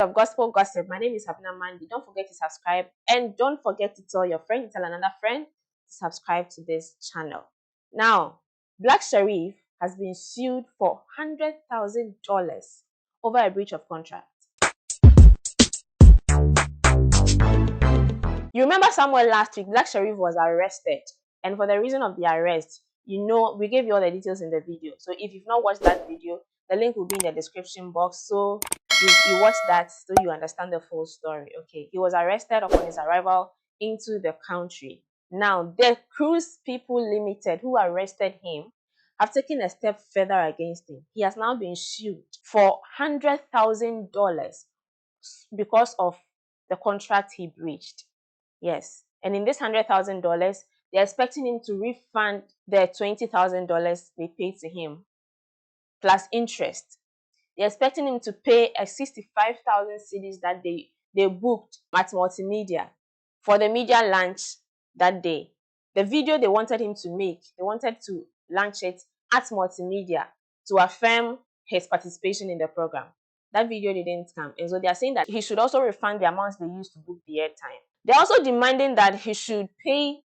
Of gospel gossip. My name is Habna Mandy. Don't forget to subscribe and don't forget to tell your friend, tell another friend to subscribe to this channel. Now, Black Sherif has been sued for $100,000 over a breach of contract. You remember somewhere last week, Black Sherif was arrested, and for the reason of the arrest, we gave you all the details in the video. So if you've not watched that video, the link will be in the description box. So you watch that so you understand the full story. Okay, he was arrested upon his arrival into the country. Now, the Cruise People Limited, who arrested him, have taken a step further against him. He has now been sued for $100,000 because of the contract he breached. Yes. And in this $100,000, they're expecting him to refund the $20,000 they paid to him, plus interest. They're expecting him to pay a 65,000 cedis that they booked at Multimedia for the media launch that day. The video they wanted him to make, they wanted to launch it at Multimedia to affirm his participation in the program. That video didn't come. And so they are saying that he should also refund the amounts they used to book the airtime. They're also demanding that he should pay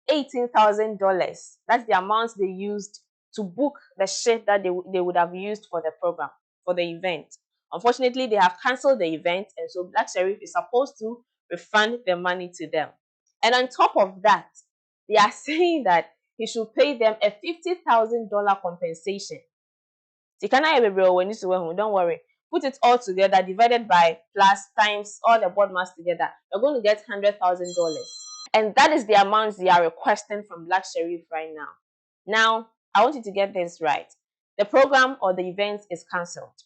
$18,000. That's the amount they used to book the shit that they would have used for the program, for the event. Unfortunately, they have cancelled the event, and so Black Sherif is supposed to refund the money to them. And on top of that, they are saying that he should pay them a $50,000 compensation. Don't worry. Put it all together, divided by plus times all the board mass together. You're going to get $100,000. And that is the amount they are requesting from Black Sherif right now. Now, I want you to get this right. The program or the event is cancelled.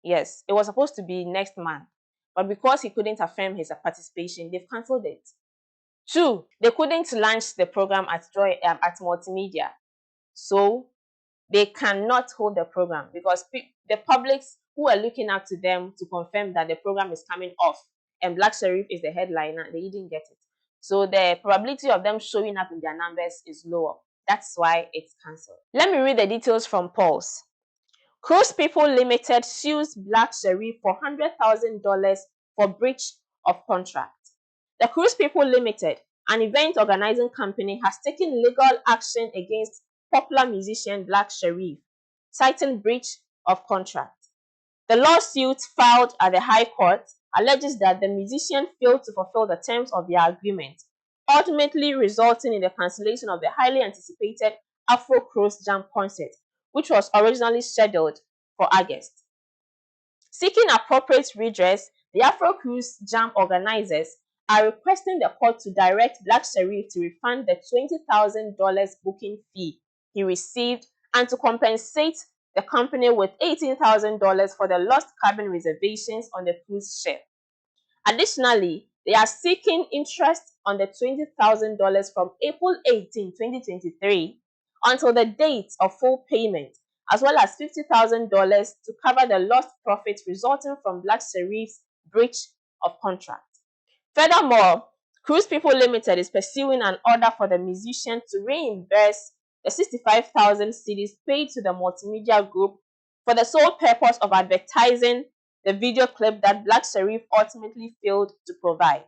Yes, it was supposed to be next month. But because he couldn't affirm his participation, they've cancelled it. 2, they couldn't launch the program at Multimedia. So, they cannot hold the program because the publics who are looking up to them to confirm that the program is coming off and Black Sherif is the headliner, they didn't get it. So the probability of them showing up in their numbers is lower. That's why it's cancelled. Let me read the details from Pulse. Cruise People Limited sues Black Sherif for $100,000 for breach of contract. The Cruise People Limited, an event organizing company, has taken legal action against popular musician Black Sherif, citing breach of contract. The lawsuit filed at the High Court alleges that the musician failed to fulfill the terms of their agreement, ultimately resulting in the cancellation of the highly anticipated Afro Cruise Jam concert, which was originally scheduled for August. Seeking appropriate redress, the Afro Cruise Jam organizers are requesting the court to direct Black Sherif to refund the $20,000 booking fee he received and to compensate the company with $18,000 for the lost cabin reservations on the cruise ship. Additionally, they are seeking interest on the $20,000 from April 18, 2023 until the date of full payment, as well as $50,000 to cover the lost profits resulting from Black Sherif's breach of contract. Furthermore, Cruise People Limited is pursuing an order for the musician to reimburse the 65,000 cedis paid to the multimedia group for the sole purpose of advertising the video clip that Black Sherif ultimately failed to provide.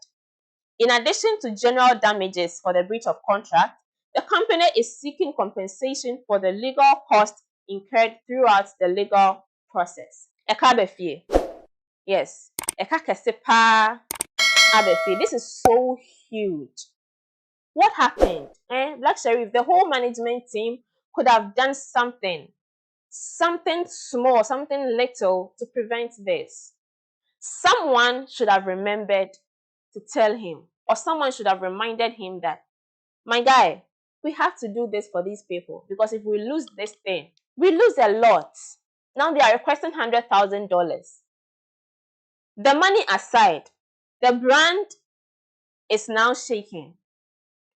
In addition to general damages for the breach of contract, the company is seeking compensation for the legal costs incurred throughout the legal process. Ekabefie. Yes. Ekakesepa Abefie. This is so huge. What happened? Black Sherif, the whole management team could have done something small, something little to prevent this. Someone should have remembered to tell him, or someone should have reminded him that, my guy, we have to do this for these people, because if we lose this thing, we lose a lot. Now they are requesting $100,000. The money aside, the brand is now shaking.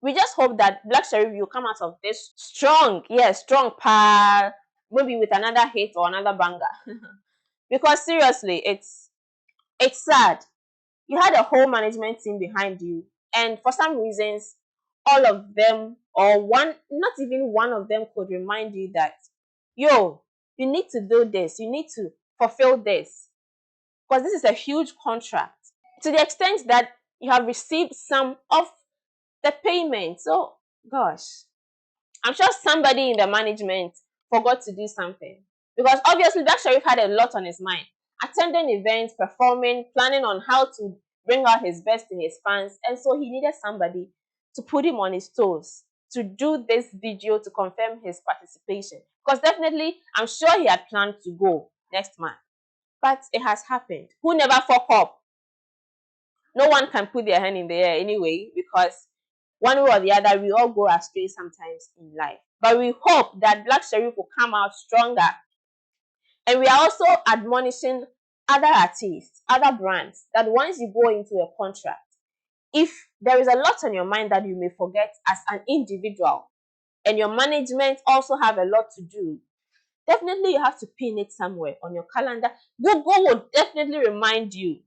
We just hope that Black Sherif will come out of this strong, yes, strong pal, maybe with another hit or another banger. Because seriously, it's sad. You had a whole management team behind you, and for some reasons, all of them, or one, not even one of them, could remind you that, yo, you need to do this, you need to fulfill this. because this is a huge contract to the extent that you have received some of the payment. So, gosh, I'm sure somebody in the management forgot to do something, because obviously Black Sherif had a lot on his mind, attending events, performing, planning on how to bring out his best in his fans, and so he needed somebody to put him on his toes to do this video to confirm his participation, because definitely I'm sure he had planned to go next month, but it has happened. Who never fuck up? No one can put their hand in the air anyway, because one way or the other, we all go astray sometimes in life. But we hope that Black Sherif will come out stronger. And we are also admonishing other artists, other brands, that once you go into a contract, if there is a lot on your mind that you may forget as an individual, and your management also have a lot to do, definitely you have to pin it somewhere on your calendar. Google will definitely remind you.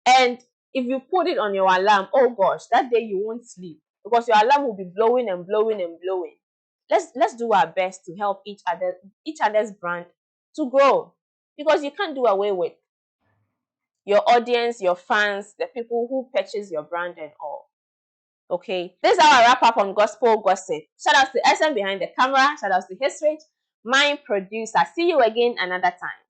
And if you put it on your alarm, oh gosh, that day you won't sleep, because your alarm will be blowing and blowing and blowing. Let's do our best to help each other's brand to grow, because you can't do away with your audience, your fans, the people who purchase your brand and all. Okay, this is how I wrap up on Gospel Gossip. Shout out to SM behind the camera. Shout out to History, my producer. See you again another time.